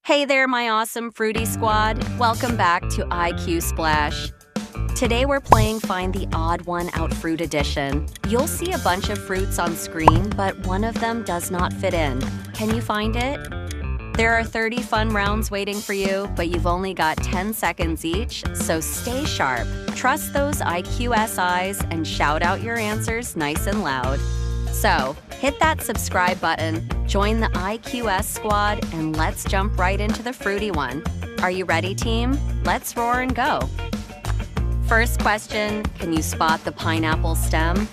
Hey there, my awesome fruity squad. Welcome back to IQSplash. Today we're playing Find the Odd One Out Fruit Edition. You'll see a bunch of fruits on screen, but one of them does not fit in. Can you find it? There are 30 fun rounds waiting for you, but you've only got 10 seconds each, so stay sharp. Trust those IQS eyes and shout out your answers nice and loud. So, hit that subscribe button, join the IQS squad, and let's jump right into the fruity one. Are you ready, team? Let's roar and go. First question, can you spot the pineapple stem?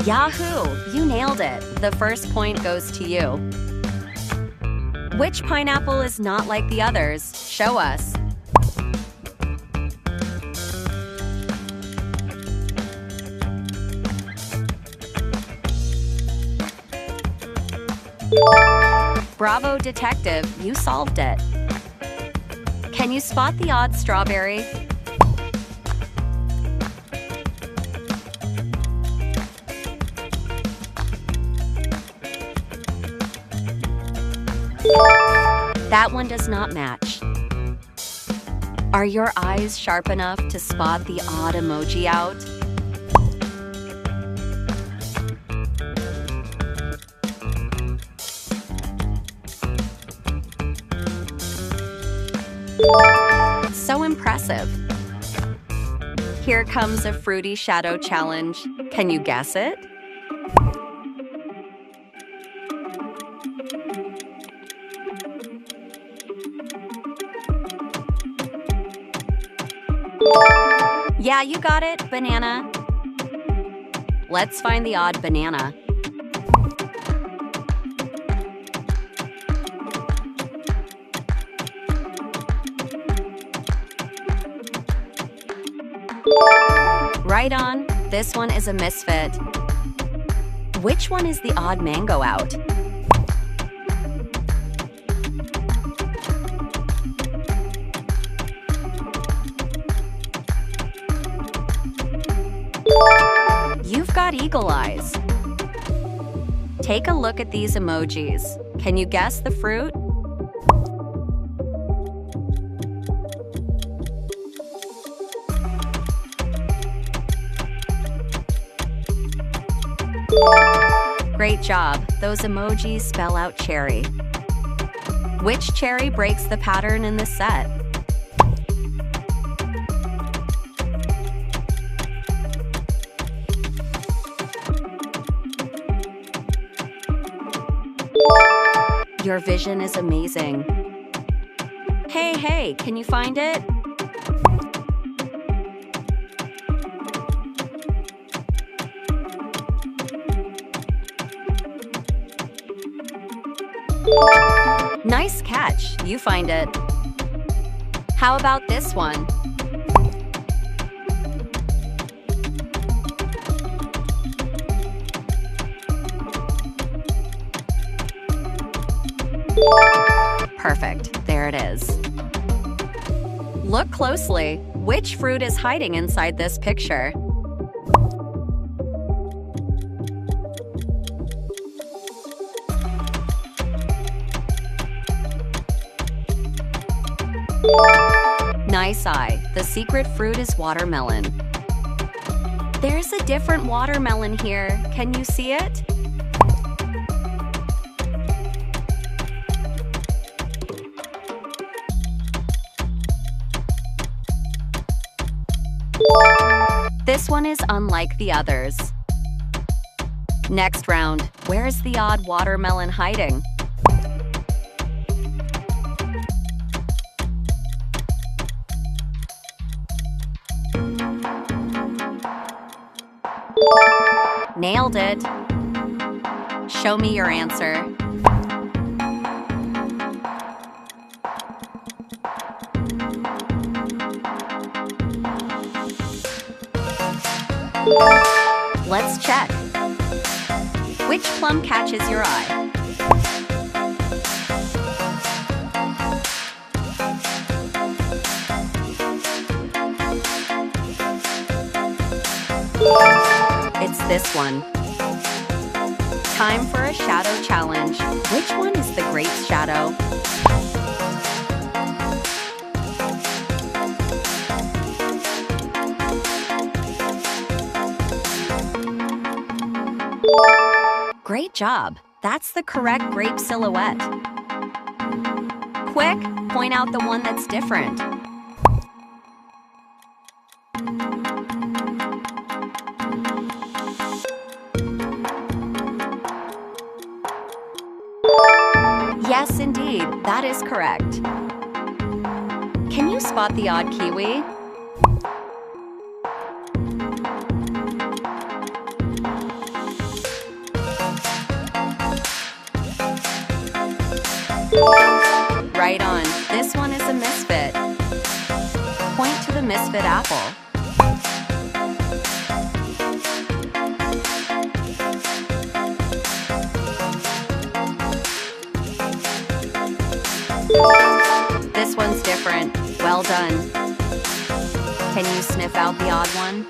Yahoo! You nailed it. The first point goes to you. Which pineapple is not like the others? Show us. Bravo, detective, you solved it. Can you spot the odd strawberry? That one does not match. Are your eyes sharp enough to spot the odd emoji out? So impressive. Here comes a fruity shadow challenge. Can you guess it? Yeah, you got it, banana. Let's find the odd banana. Right on, this one is a misfit. Which one is the odd mango out? You've got eagle eyes. Take a look at these emojis. Can you guess the fruit? Great job. Those emojis spell out cherry. Which cherry breaks the pattern in this set? Your vision is amazing. Hey, can you find it? Nice catch, you find it. How about this one? Perfect, there it is. Look closely. Which fruit is hiding inside this picture? Nice eye. The secret fruit is watermelon. There's a different watermelon here. Can you see it? This one is unlike the others. Next round, where is the odd watermelon hiding? Nailed it. Show me your answer. Let's check. Which plum catches your eye? It's this one. Time for a shadow challenge. Which one is the grape's shadow? Great job! That's the correct grape silhouette. Quick, point out the one that's different. Yes, indeed, that is correct. Can you spot the odd kiwi? Right on. This one is a misfit. Point to the misfit apple. This one's different. Well done. Can you sniff out the odd one?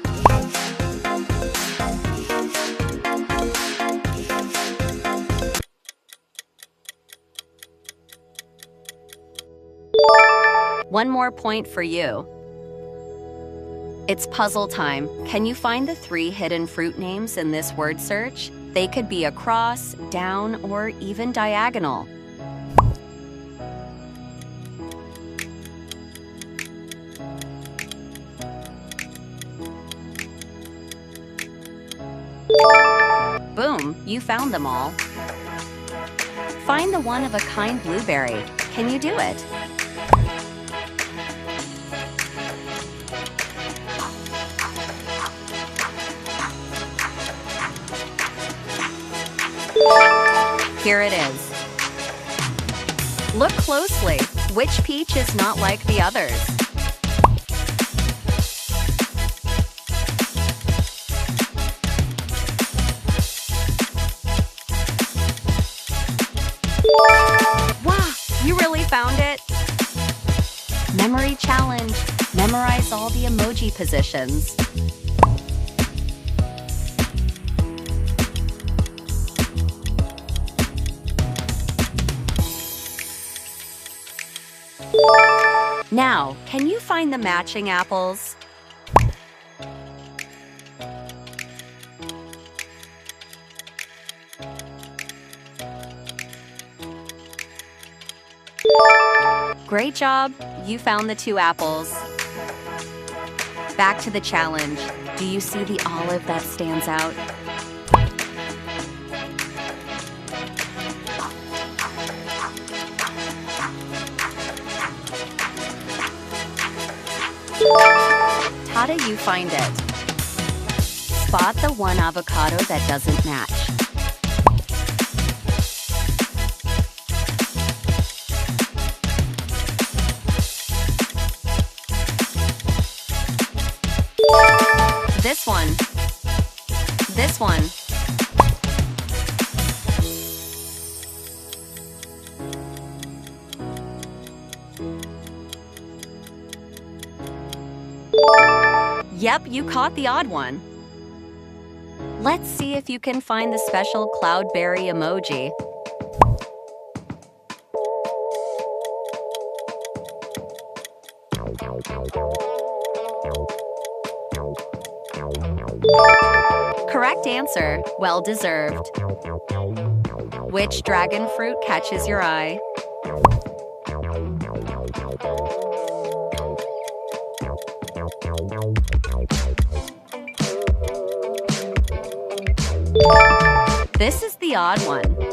One more point for you. It's puzzle time. Can you find the 3 hidden fruit names in this word search? They could be across, down, or even diagonal. Boom, you found them all. Find the one-of-a-kind blueberry. Can you do it? Here it is. Look closely. Which peach is not like the others? Wow, you really found it? Memory challenge. Memorize all the emoji positions. Now, can you find the matching apples? Great job! You found the 2 apples. Back to the challenge. Do you see the olive that stands out? How do you find it? Spot the one avocado that doesn't match. This one. This one. Yep, you caught the odd one. Let's see if you can find the special cloudberry emoji. Correct answer. Well deserved. Which dragon fruit catches your eye? This is the odd one.